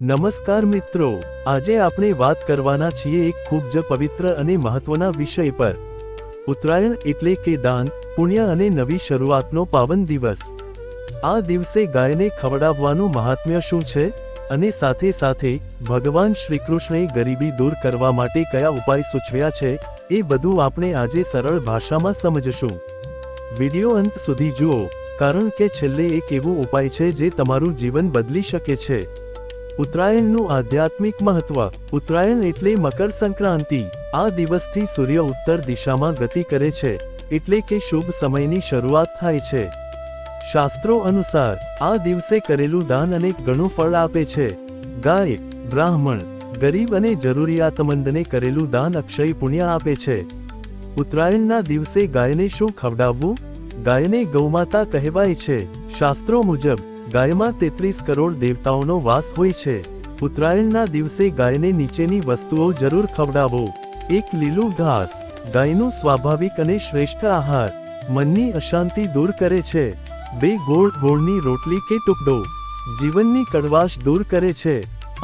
નમસ્કાર મિત્રો, આજે આપણે વાત કરવાના છીએ એક ખૂબ જ પવિત્ર અને મહત્વના વિષય પર। ઉત્તરાયણ એટલે કે દાન, પુણ્ય અને નવી શરૂઆતનો પાવન દિવસ। આ દિવસે ગાયને ખવડાવવાનું મહાત્મ્ય શું છે અને સાથે સાથે ભગવાન શ્રીકૃષ્ણએ ગરીબી દૂર કરવા માટે કયા ઉપાય સૂચવ્યા છે, એ બધું આપણે આજે સરળ ભાષામાં સમજશું। વિડિયો અંત સુધી જુઓ, કારણ કે છેલ્લે એક એવો ઉપાય છે જે તમારું જીવન બદલી શકે છે। ઉત્તરાયણનું આધ્યાત્મિક મહત્વ। ઉત્તરાયણ એટલે મકર સંક્રાંતિ। આ દિવસથી સૂર્ય ઉત્તર દિશામાં ગતિ કરે છે, એટલે કે શુભ સમયની શરૂઆત થાય છે। શાસ્ત્રો અનુસાર આ દિવસે કરેલું દાન અનેક ગણું ફળ આપે છે। ગાય, બ્રાહ્મણ, ગરીબ અને જરૂરિયાતમંદને કરેલું દાન અક્ષય પુણ્ય આપે છે। ઉત્તરાયણના દિવસે ગાયને શું ખવડાવવું? ગાયને ગૌમાતા કહેવાય છે। શાસ્ત્રો મુજબ ગાયમાં 33 કરોડ દેવતાઓનો વાસ હોય છે। ઉત્તરાયણના દિવસે ગાયને નીચેની વસ્તુઓ જરૂર ખવડાવો। 1. લીલું ઘાસ, ગાયનું સ્વાભાવિક અને શ્રેષ્ઠ આહાર, મનની અશાંતિ દૂર કરે છે। 2. ગોળની રોટલી કે ટુકડો, જીવનની કડવાશ દૂર કરે છે,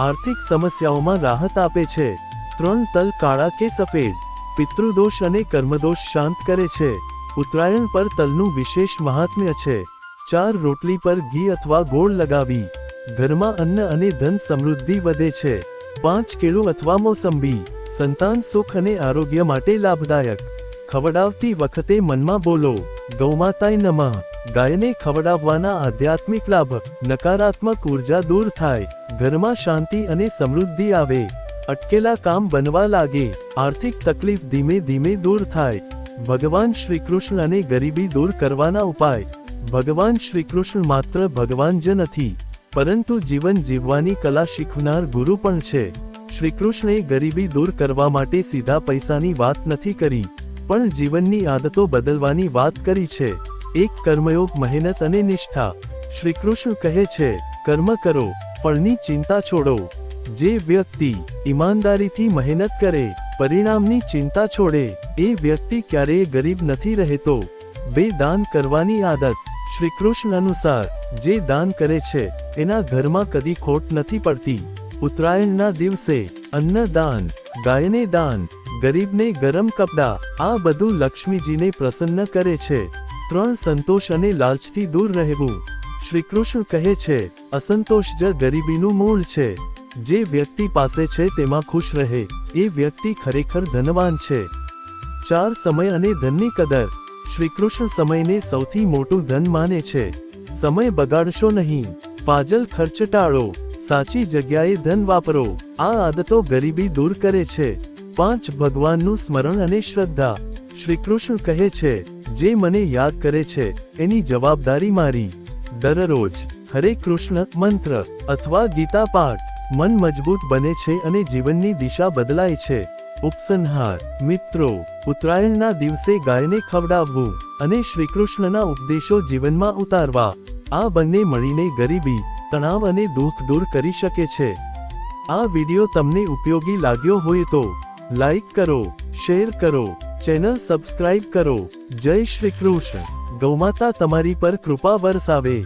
આર્થિક સમસ્યાઓમાં રાહત આપે છે। 3. તલ કાળા કે સફેદ, પિતૃદોષ અને કર્મદોષ શાંત કરે છે। ઉત્તરાયણ પર તલનું વિશેષ મહાત્મ્ય છે। 4. રોટલી પર ઘી અથવા ગોળ લગાવી, ઘરમાં અન્ન અને ધન સમૃદ્ધિ વધે છે। 5. કેળું અથવા મોસંબી, સંતાન સુખ અને આરોગ્ય માટે લાભદાયક। ખવડાવતી વખતે મનમાં બોલો, ગૌમાતાય નમઃ। ગાયને ખવડાવવાના આધ્યાત્મિક લાભ। નકારાત્મક ઉર્જા દૂર થાય, ઘરમાં શાંતિ અને સમૃદ્ધિ આવે, અટકેલા કામ બનવા લાગે, આર્થિક તકલીફ ધીમે ધીમે દૂર થાય। ભગવાન શ્રીકૃષ્ણ અને ગરીબી દૂર કરવાના ઉપાય। ભગવાન શ્રીકૃષ્ણ માત્ર ભગવાન જ નથી, પરંતુ જીવન જીવવાની કલા શીખવનાર ગુરુ પણ છે। શ્રીકૃષ્ણએ ગરીબી દૂર કરવા માટે સીધા પૈસાની વાત નથી કરી, પણ જીવનની આદતો બદલવાની વાત કરી છે। 1. કર્મયોગ, મહેનત અને નિષ્ઠા। શ્રીકૃષ્ણ કહે છે, કર્મ કરો, ફળની ચિંતા છોડો। જે વ્યક્તિ ઈમાનદારીથી મહેનત કરે, પરિણામની ચિંતા છોડે, એ વ્યક્તિ ક્યારેય ગરીબ નથી રહેતો। 2. દાન કરવાની આદત। શ્રીકૃષ્ણ અનુસાર જે દાન કરે છે એના ઘરમાં કદી ખોટ નથી પડતી। ઉત્તરાયણના દિવસે અન્ન દાન, ગાયને દાન, ગરીબને ગરમ કપડાં, આ બધું લક્ષ્મીજીને પ્રસન્ન કરે છે। 3. સંતોષ અને લાલચથી દૂર રહેવું। શ્રીકૃષ્ણ કહે છે, અસંતોષ જ ગરીબીનું મૂળ છે। જે વ્યક્તિ પાસે છે તેમાં ખુશ રહે, એ વ્યક્તિ ખરેખર ધનવાન છે। 4. સમય અને ધનની કદર। શ્રીકૃષ્ણ સમયને સૌથી મોટું ધન માને છે। સમય બગાડશો નહીં, ફાજલ ખર્ચ ટાળો, સાચી જગ્યાએ ધન વાપરો, આ આદતો ગરીબી દૂર કરે છે। 5. ભગવાનનું સ્મરણ અને શ્રદ્ધા। શ્રીકૃષ્ણ કહે છે, જે મને યાદ કરે છે એની જવાબદારી મારી। દરરોજ હરે કૃષ્ણ મંત્ર અથવા ગીતા પાઠ, મન મજબૂત બને છે અને જીવનની દિશા બદલાય છે। ઉપસંહાર, મિત્રો, ઉત્તરાયણના દિવસે ગાયને ખવડાવવું અને શ્રીકૃષ્ણના ઉપદેશો જીવનમાં ઉતારવા, આ બંને મળીને ગરીબી, તણાવ અને દુઃખ દૂર કરી શકે છે। આ વિડિયો તમને ઉપયોગી લાગ્યો હોય તો લાઈક કરો, શેર કરો, ચેનલ સબસ્ક્રાઇબ કરો। જય શ્રી કૃષ્ણ। ગૌમાતા તમારી પર કૃપા વરસાવે।